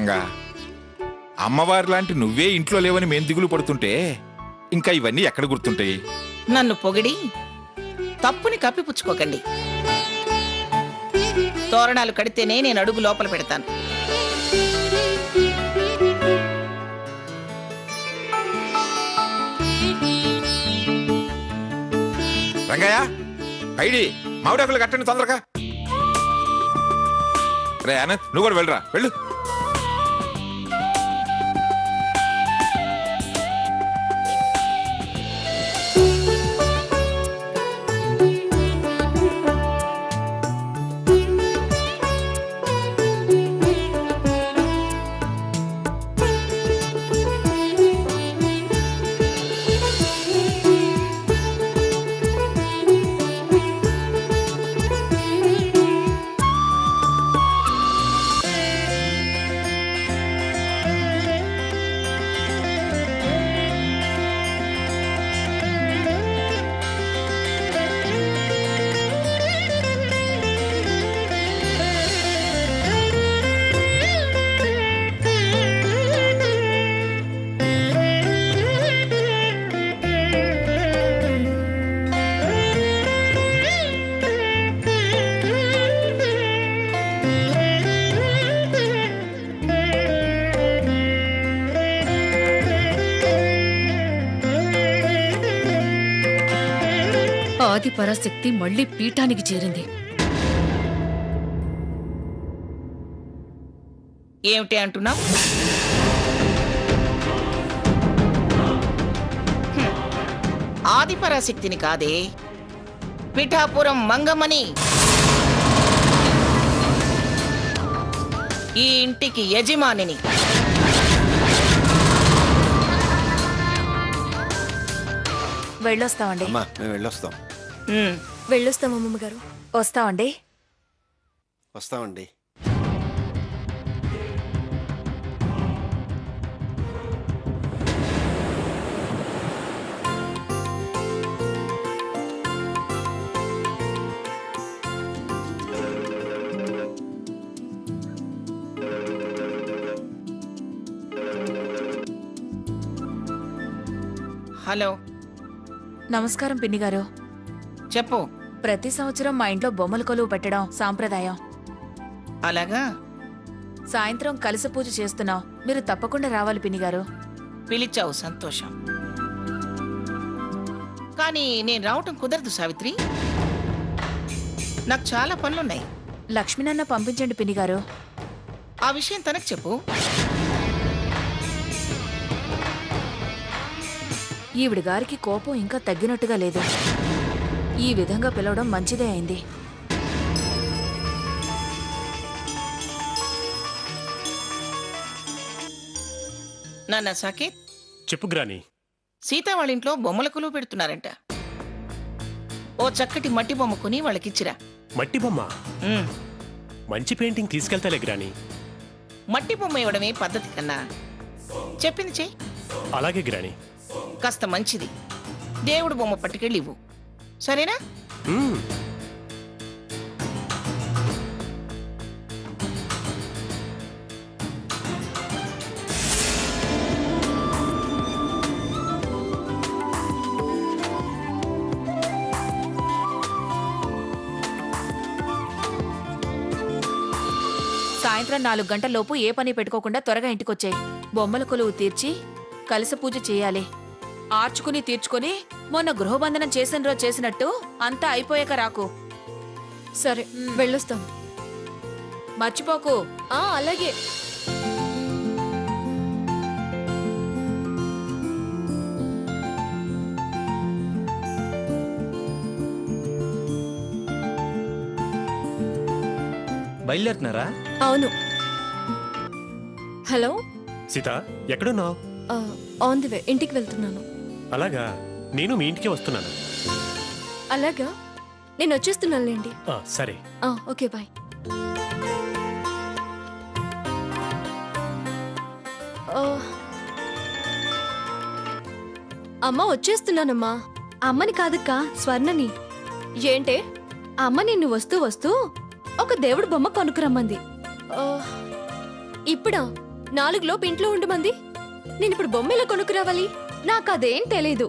మంగా, అమ్మవారి లాంటి నువ్వే ఇంట్లో లేవని మేం దిగులు పడుతుంటే ఇంకా ఇవన్నీ ఎక్కడ గుర్తుంటాయి? నన్ను పొగిడి తప్పుని కప్పిపుచ్చుకోకండి. తోరణాలు కడితేనే నేను అడుగు లోపల పెడతాను. రంగయ్య, ఐడి మామిడాకులు కట్టండి తొందరగా. రే ఆనంద్, నువ్వు కూడా వెళ్ళరా, వెళ్ళు. ఆది పరాశక్తి మళ్లీ పీఠానికి చేరింది. ఏమిటి అంటున్నావు? ఆదిపరాశక్తిని కాదే, పిఠాపురం మంగమ్మని, ఈ ఇంటికి యజమానిని. వెళ్ళొస్తామండి. మేము వెళ్ళొస్తాం. వెళ్ళొస్తాం అమ్మమ్మ గారు. వస్తామండి. వస్తామండి. హలో, నమస్కారం పిన్ని గారు. చెప్పు. ప్రతి సంవత్సరం మా ఇంట్లో బొమ్మల కొలువు పెట్టడం సాంప్రదాయం. అలాగా? సాయంత్రం కలశ పూజ చేస్తున్నాం. మీరు తప్పకుండా రావాలి పిన్ని గారు. పిలిచావు, సంతోషం. కానీ నేను రావటం కుదరదు సావిత్రి, నాకు చాలా పనులున్నాయి. లక్ష్మీనన్న పంపించండి పిన్ని గారు. ఆ విషయం తనకు చెప్పు. ఈవిడ గారికి కోపం ఇంకా తగ్గినట్టుగా లేదు. ఈ విధంగా పిలవడం మంచిదే అయింది. నాన్న సాకేత్, చెప్పు గ్రాని. సీత వాళ్ళ ఇంట్లో బొమ్మల కొలువు పెడుతున్నారంట. ఓ చక్కటి మట్టి బొమ్మ కొని వాళ్ళకిచ్చిరా. మట్టి బొమ్మ? మంచి పెయింటింగ్ తీసుకెళ్తాలే గ్రాని. మట్టి బొమ్మ ఇవ్వడమే పద్ధతి కన్నా చెప్పింది చెయ్యి. అలాగే గ్రాని. కాస్త మంచిది దేవుడు బొమ్మ పట్టుకెళ్ళి ఇవ్వు, సరేనా? సాయంత్రం 4 గంటల్లోపు ఏ పని పెట్టుకోకుండా త్వరగా ఇంటికొచ్చాయి. బొమ్మల కొలువు తీర్చి కలశ పూజ చేయాలి. ఆర్చుకుని తీర్చుకుని మొన్న గృహబంధనం చేసిన రోజు చేసినట్టు అంతా అయిపోయాక రాకు. సరే, వెళ్ళొస్తాం. మర్చిపోకు. అలాగే. బయలుదేరుతున్నారా? అవును. హలో సీత, ఎక్కడున్నావు? ఆన్ ది వే, ఇంటికి వెళ్తున్నాను. అలాగా, నేను మీ ఇంటికి వస్తున్నాను. అలాగా, నేను వచ్చేస్తున్నానులేండి. సరే. Okay, bye. అమ్మ వచ్చేస్తున్నానమ్మా. అమ్మని కాదక్కా, స్వర్ణని. ఏంటే? అమ్మ నిన్ను వస్తూ వస్తూ ఒక దేవుడు బొమ్మ కొనుక్కురమ్మంది. ఇప్పుడా? 4 ఇంట్లో ఉండమంది. నేను ఇప్పుడు బొమ్మ ఎలా కొనుక్కురావాలి? నాకు అదేం తెలీదు.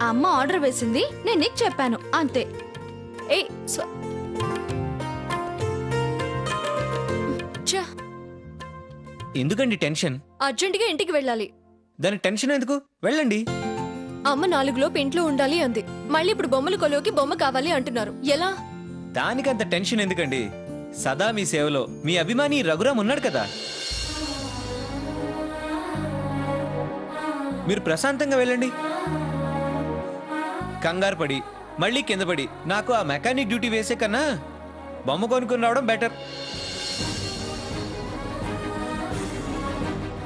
అమ్మ ఆర్డర్ వేసింది, నేను నీకు చెప్పాను అంతే. ఏ ఎందుకండి టెన్షన్? అర్జెంటుగా ఇంటికి వెళ్ళాలి. దానికి టెన్షన్ ఎందుకు? వెళ్ళండి. అమ్మ 4 ఇంట్లో ఉండాలి అంది. మళ్ళీ ఇప్పుడు బొమ్మల కొలువుకి బొమ్మ కావాలి అంటున్నారు. ఎలా? దానికంత టెన్షన్ ఎందుకండి? సదా మీ సేవలో మీ అభిమాని రఘురామ్ ఉన్నాడు కదా. మీరు ప్రశాంతంగా వెళ్ళండి. కంగారు పడి మళ్ళీ కింద పడి నాకు ఆ మెకానిక్ డ్యూటీ వేసే కన్నా బొమ్మ కొనుక్కొని రావడం బెటర్.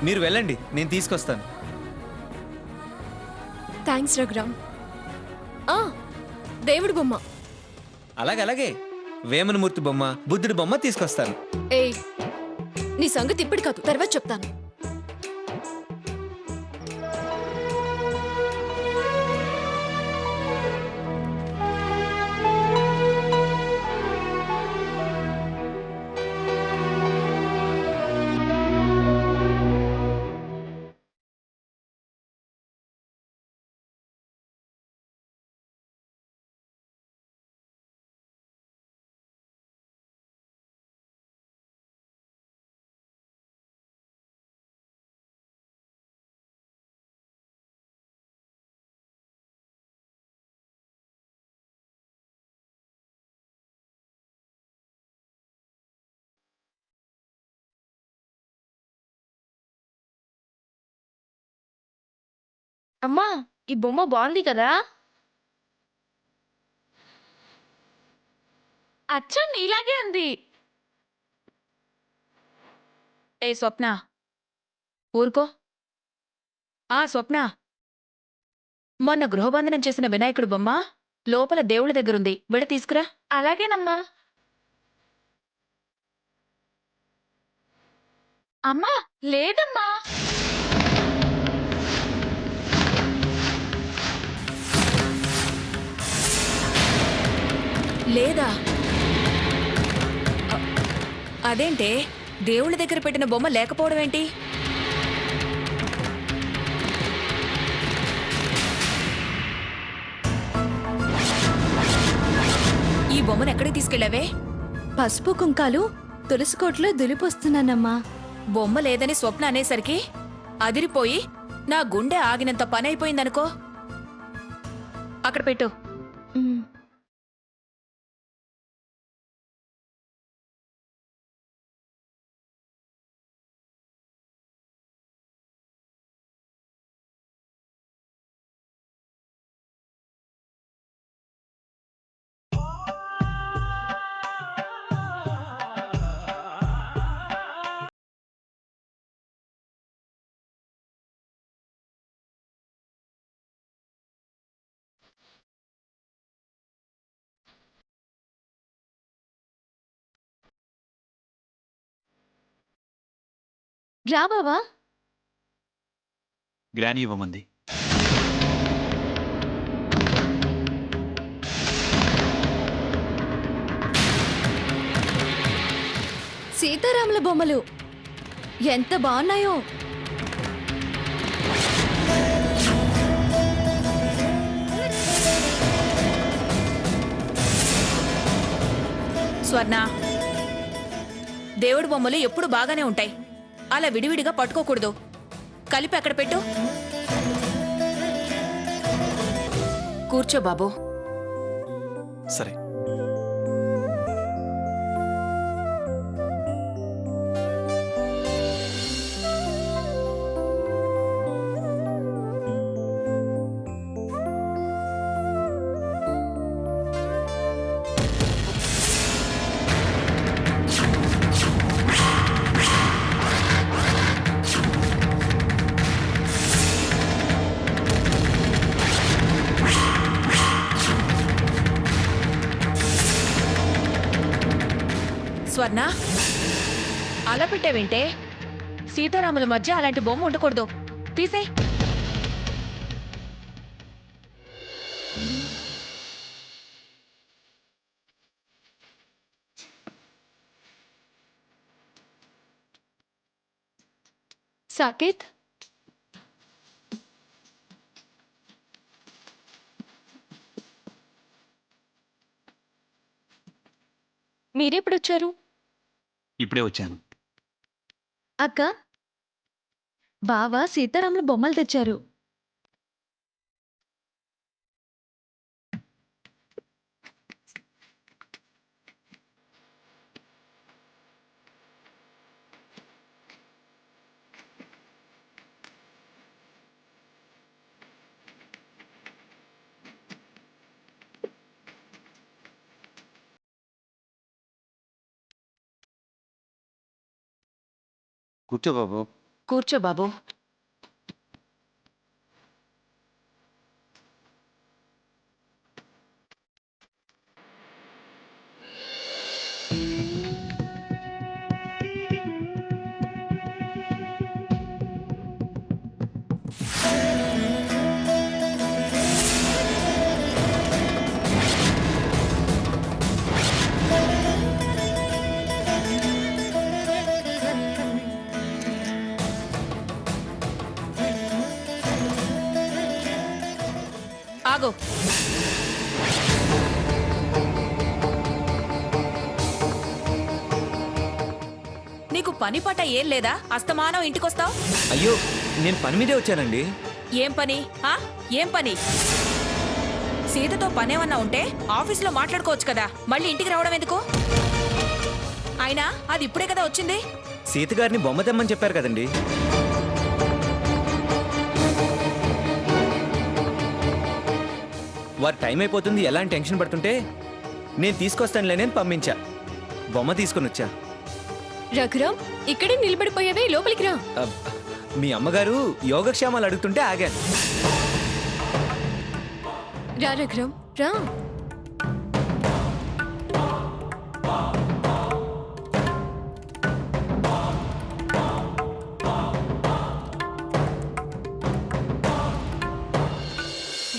మీరు వెళ్ళండి, నేను తీసుకొస్తాను. థ్యాంక్స్ రఘురామ్. దేవుడి బొమ్మ. అలాగే వేమనమూర్తి బొమ్మ, బుద్ధుడి బొమ్మ తీసుకొస్తాను. ఏయ్, నీ సంగతి ఇప్పుడు కాదు, తర్వాత చెప్తాను. అమ్మా, ఈ బొమ్మ బాగుంది కదా? అచ్చం నీలాగే ఉంది. ఏ స్వప్న, ఊరుకో. స్వప్న, మొన్న గృహబంధనం చేసిన వినాయకుడు బొమ్మ లోపల దేవుళ్ళ దగ్గరుంది, వెళ్ళ తీసుకురా. అలాగేనమ్మా. అమ్మా, లేదమ్మా. లేదా? అదేంటే, దేవుళ్ళ దగ్గర పెట్టిన బొమ్మ లేకపోవడం ఏంటి? ఈ బొమ్మను ఎక్కడికి తీసుకెళ్ళావే? పసుపు కుంకాలు తులసికోట్లో దులిపొస్తున్నానమ్మా. బొమ్మ లేదని స్వప్న అనేసరికి అదిరిపోయి నా గుండె ఆగినంత పని అయిపోయిందనుకో. అక్కడ పెట్టు. రా బావా. గ్రాని ఇవ్వమంది. సీతారాముల బొమ్మలు ఎంత బాగున్నాయో. స్వర్ణ, దేవుడి బొమ్మలు ఎప్పుడు బాగానే ఉంటాయి, అలా విడివిడిగా పట్టుకోకూడదు. కలిపి అక్కడ పెట్టు. కూర్చో బాబు. సరే. స్వర్ణ, అలా పెట్టావేంటే? సీతారాముల మధ్య అలాంటి బొమ్మ ఉండకూడదు, తీసే. సాకేత్, మీరెప్పుడు వచ్చారు? ఇప్పుడే వచ్చాను. అక్క, బావ సీతారాముల బొమ్మలు తెచ్చారు. కూర్చో బాబు. కూర్చో బాబు. ఆగు. నీకు పని పాట ఏం లేదా? అస్తమానం ఇంటికొస్తావు. అయ్యో, నేను పని మీదే వచ్చానండి. ఏం పని? ఏం పని? సీతతో పనేమన్నా ఉంటే ఆఫీసులో మాట్లాడుకోవచ్చు కదా, మళ్ళీ ఇంటికి రావడం ఎందుకు? అయినా అది ఇప్పుడే కదా వచ్చింది. సీత గారిని బొమ్మ తెమ్మని చెప్పారు కదండి. వారు టైం అయిపోతుంది ఎలా అని టెన్షన్ పడుతుంటే నేను తీసుకొస్తానులేని పంపించా. బొమ్మ తీసుకొని వచ్చా. రఘురామ్, ఇక్కడే నిలబడిపోయావే, లోపలికి రా. మీ అమ్మగారు యోగక్షేమాలు అడుగుతుంటే ఆగాను. రా రఘురామ్, రా.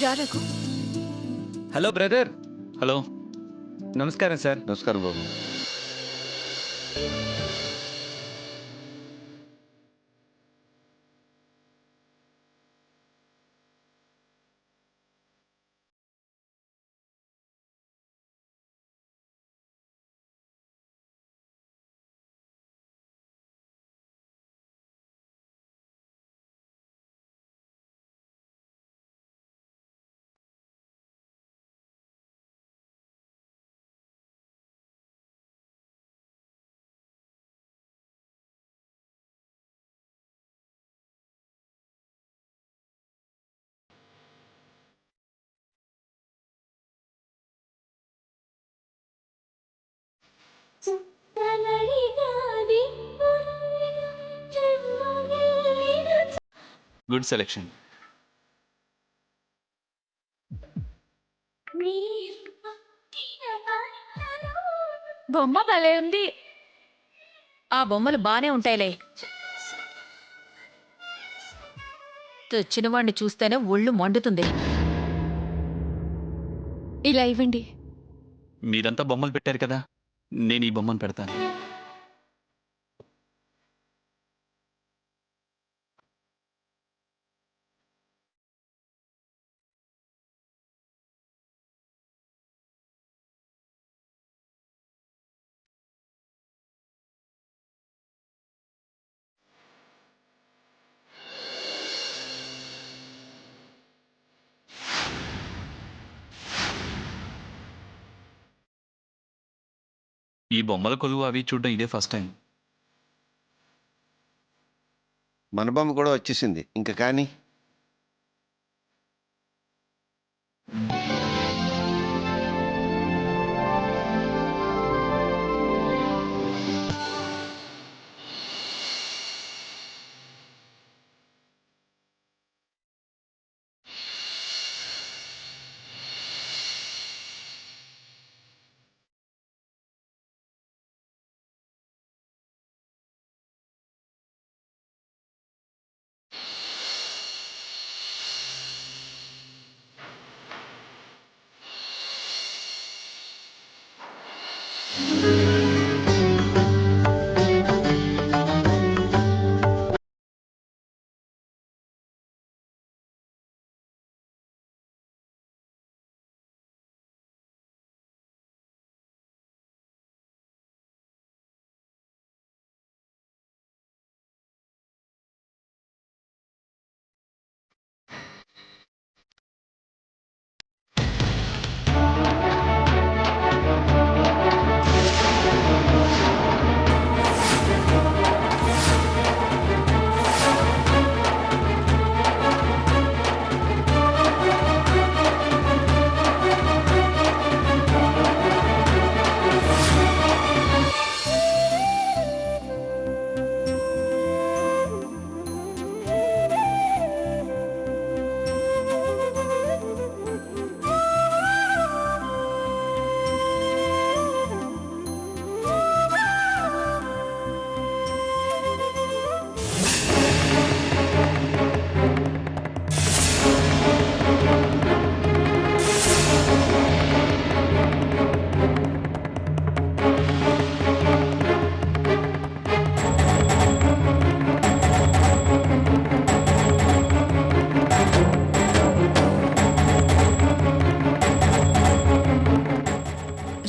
రా రఘు. Hello brother. హలో. నమస్కారం సార్. నమస్కారం బాబు. Good selection. బొమ్మ భలే ఉంది. ఆ బొమ్మలు బానే ఉంటాయిలే. తెచ్చిన వాడిని చూస్తేనే ఒళ్ళు మండుతుంది. ఇలా ఇవ్వండి. మీరంతా బొమ్మలు పెట్టారు కదా, నేను ఈ బొమ్మను పెడతాను. ఈ బొమ్మల కొలువు అవి చూడడం ఇదే ఫస్ట్ టైం. మన బొమ్మ కూడా వచ్చేసింది ఇంకా కానీ.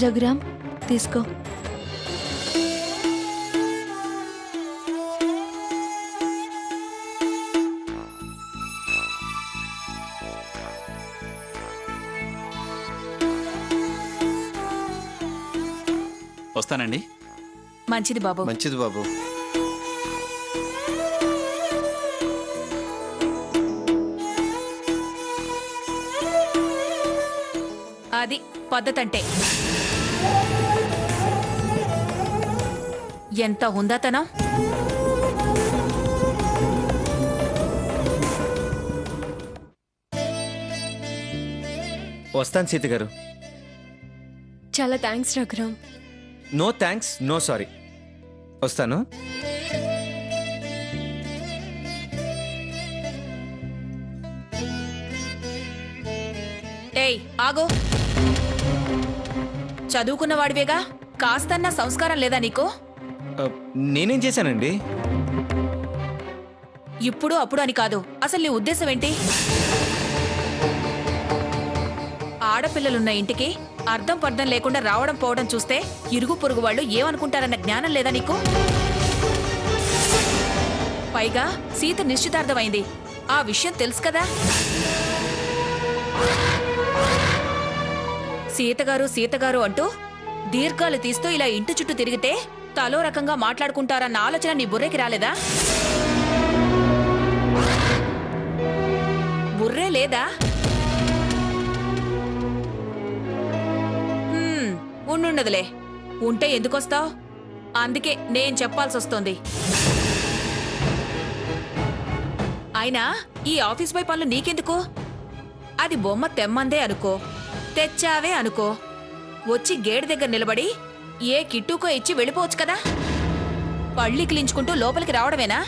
రఘురామ్ తీసుకో. వస్తానండి. మంచిది బాబు. మంచిది బాబు. అది పద్ధతంటే. ఎంత హుందాతనం. వస్తాను సీత గారు. చాలా thanks Raghuram. No thanks, no sorry. వస్తాను. ఏయ్ ఆగో. చదువుకున్న వాడివేగా, కాస్తన్నా సంస్కారం లేదా నీకు? నేనేం చేశానండి? ఇప్పుడు అప్పుడు అని కాదు, అసలు నీ ఉద్దేశం ఏంటి? ఆడపిల్లలున్న ఇంటికి అర్థం పర్థం లేకుండా రావడం పోవడం చూస్తే ఇరుగు పొరుగు వాళ్ళు ఏమనుకుంటారన్న జ్ఞానం లేదా నీకు? పైగా సీత నిశ్చితార్థమైంది, ఆ విషయం తెలుసు కదా. సీతగారు సీతగారు అంటూ దీర్ఘాలు తీస్తూ ఇలా ఇంటి చుట్టూ తిరిగితే తలో రకంగా మాట్లాడుకుంటారన్న ఆలోచన నీ బుర్రెకి రాలేదా? బుర్రే లేదా? ఉండుండదులే. ఉంటే ఎందుకొస్తావు? అందుకే నేను చెప్పాల్సి వస్తోంది. అయినా ఈ ఆఫీస్ పై పనులు నీకెందుకు? అది బొమ్మ తెమ్మందే అనుకో, తెచ్చావే అనుకో, వచ్చి గేటు దగ్గర నిలబడి ఏ కిట్టుకో ఇచ్చి వెళ్ళిపోవచ్చు కదా. పళ్ళికిలించుకుంటూ లోపలికి రావడమేనా?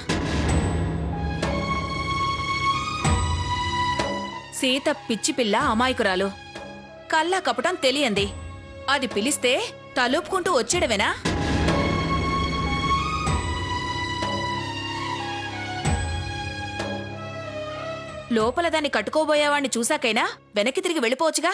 సీత పిచ్చి పిల్ల, అమాయకురాలు, కల్లా కపటం తెలియంది. అది పిలిస్తే తలుపుకుంటూ వచ్చేయడమేనా? లోపల దాన్ని కట్టుకోబోయేవాణ్ణి చూశాకైనా వెనక్కి తిరిగి వెళ్ళిపోవచ్చుగా.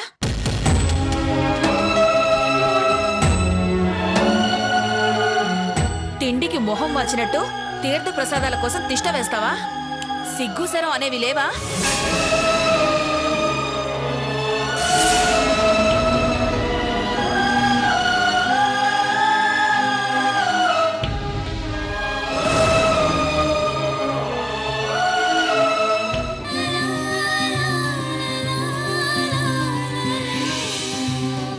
తిండికి మొహం వచ్చినట్టు తీర్థ ప్రసాదాల కోసం తిష్ట వేస్తావా? సిగ్గుసరం అనేవి లేవా?